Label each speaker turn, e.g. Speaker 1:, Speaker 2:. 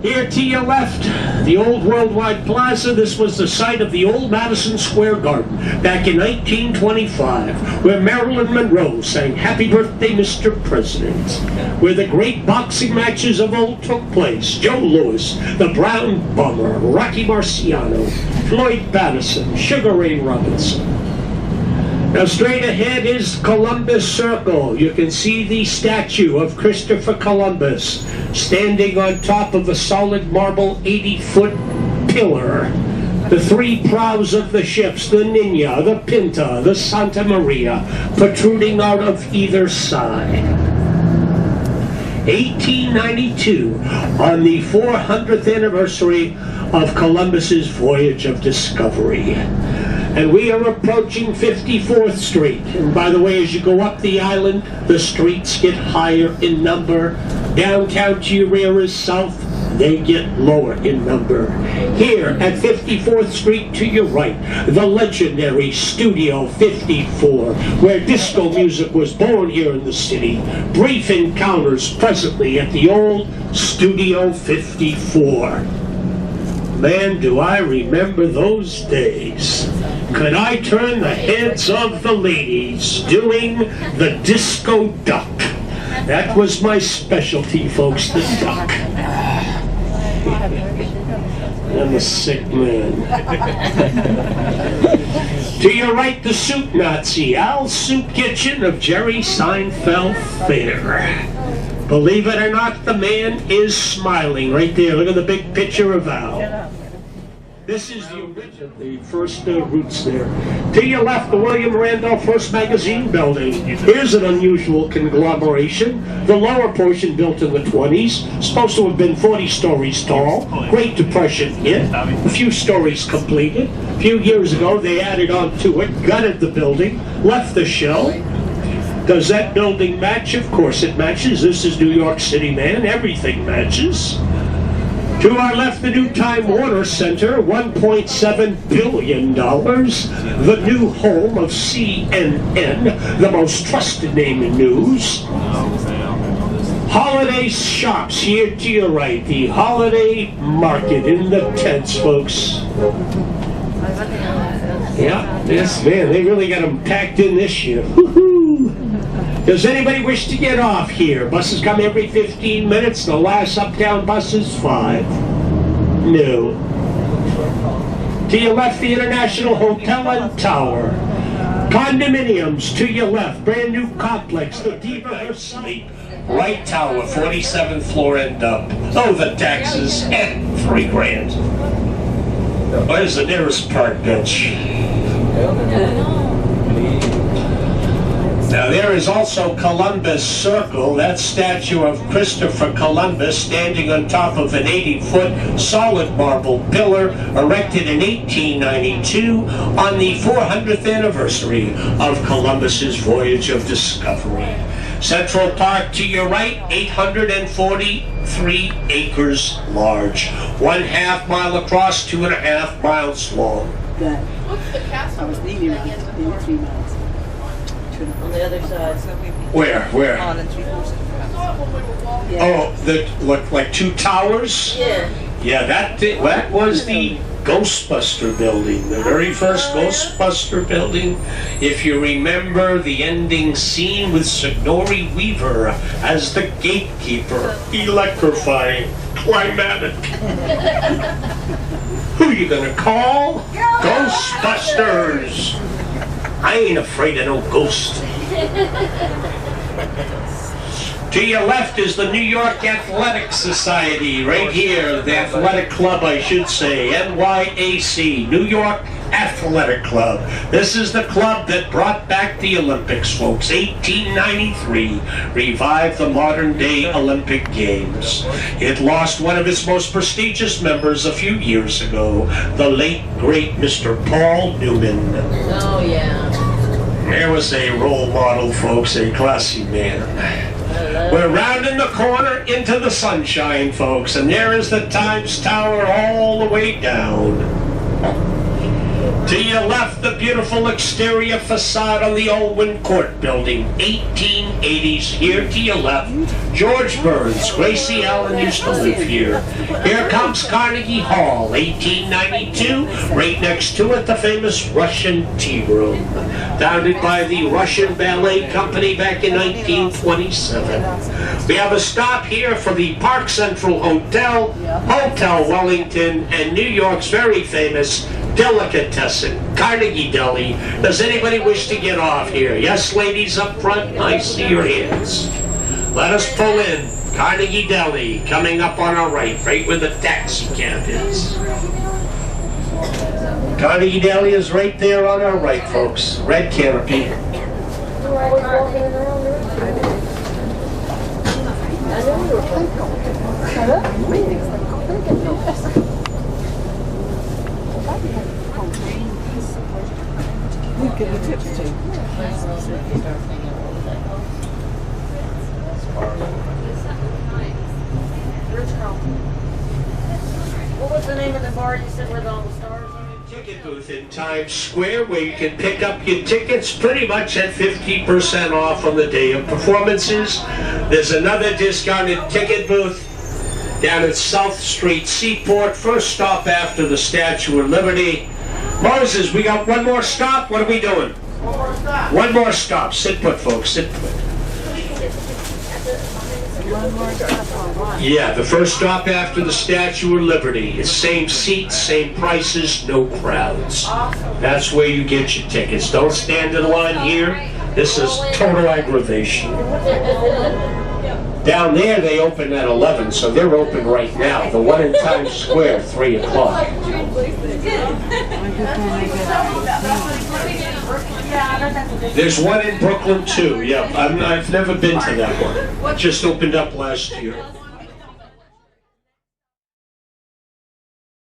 Speaker 1: Here to your left, the old Worldwide Plaza. This was the site of the old Madison Square Garden back in 1925, where Marilyn Monroe sang Happy Birthday, Mr. President, where the great boxing matches of old took place. Joe Louis, the Brown Bomber, Rocky Marciano, Floyd Patterson, Sugar Ray Robinson. Now straight ahead is Columbus Circle. You can see the statue of Christopher Columbus standing on top of a solid marble 80-foot pillar. The three prows of the ships, the Nina, the Pinta, the Santa Maria, protruding out of either side. 1892, on the 400th anniversary of Columbus's voyage of discovery. And we are approaching 54th Street. And by the way, as you go up the island, the streets get higher in number. Downtown to your rear is south. They get lower in number. Here at 54th Street to your right, the legendary Studio 54, where disco music was born here in the city. Brief encounters presently at the old Studio 54. Man, do I remember those days. Could I turn the heads of the ladies doing the disco duck? That was my specialty, folks, the duck. I'm a sick man. To your right, the Soup Nazi, Al's Soup Kitchen of Jerry Seinfeld Theater. Believe it or not, the man is smiling right there. Look at the big picture of Al. This is the original, the first roots there. To your left, the William Randolph Hearst Magazine building. Here's an unusual conglomeration. The lower portion built in the 20s, supposed to have been 40 stories tall. Great Depression hit. A few stories completed. A few years ago, they added on to it, gutted the building, left the shell. Does that building match? Of course it matches. This is New York City, man. Everything matches. To our left, the new Time Warner Center, $1.7 billion. The new home of CNN, the most trusted name in news. Holiday shops here to your right. The holiday market in the tents, folks. Yeah, this, man, they really got them packed in this year. Woo-hoo. Does anybody wish to get off here? Buses come every 15 minutes. The last uptown bus is 5. No. To your left, the International Hotel and Tower. Condominiums to your left. Brand new complex. The Diva herself. Right Tower, 47th floor and up. Oh, the taxes. And $3 grand. Where's the nearest park bench? Now there is also Columbus Circle, that statue of Christopher Columbus standing on top of an 80-foot solid marble pillar erected in 1892 on the 400th anniversary of Columbus's voyage of discovery. Central Park to your right, 843 acres large, 1/2 mile across, 2.5 miles long.
Speaker 2: What's the castle?
Speaker 3: I was leaving 3 miles.
Speaker 2: On the other side.
Speaker 1: Where?
Speaker 2: On and 3/4.
Speaker 1: Oh, that look like 2 towers?
Speaker 2: Yeah.
Speaker 1: Yeah, that was the Ghostbuster building, the very first Ghostbuster building. If you remember the ending scene with Sigourney Weaver as the gatekeeper, electrifying, climatic. Who are you gonna call? Ghostbusters! I ain't afraid of no ghost. To your left is the New York Athletic Society, right here, the athletic club, I should say, NYAC, New York Athletic Club. This is the club that brought back the Olympics, folks. 1893 revived the modern-day Olympic Games. It lost one of its most prestigious members a few years ago, the late, great Mr. Paul Newman.
Speaker 2: Oh, yeah.
Speaker 1: There was a role model, folks, a classy man. We're rounding the corner into the sunshine, folks, and there is the Times Tower all the way down. To your left, the beautiful exterior facade on the old Wind Court building, 1880s. Here to your left, George Burns, Gracie Allen used to live here. Here comes Carnegie Hall, 1892. Right next to it, the famous Russian Tea Room, founded by the Russian Ballet Company back in 1927. We have a stop here for the Park Central Hotel, Hotel Wellington, and New York's very famous delicatessen, Carnegie Deli. Does anybody wish to get off here? Yes, ladies up front, I see your hands. Let us pull in Carnegie Deli, coming up on our right where the taxi cab is. Carnegie Deli is right there on our right, folks. Red canopy.
Speaker 2: What was the name of the bar you said where all the stars are?
Speaker 1: Ticket booth in Times Square where you can pick up your tickets pretty much at 50% off on the day of performances. There's another discounted ticket booth down at South Street Seaport, first stop after the Statue of Liberty. Moses, we got one more stop. What are we doing?
Speaker 2: One more stop.
Speaker 1: One more stop. Sit put, folks. Sit put. Yeah, the first stop after the Statue of Liberty. It's same seats, same prices, no crowds. That's where you get your tickets. Don't stand in line here. This is total aggravation. Down there, they open at 11, so they're open right now. The one in Times Square, 3 o'clock. There's one in Brooklyn, too. Yeah, I've never been to that one. It just opened up last year.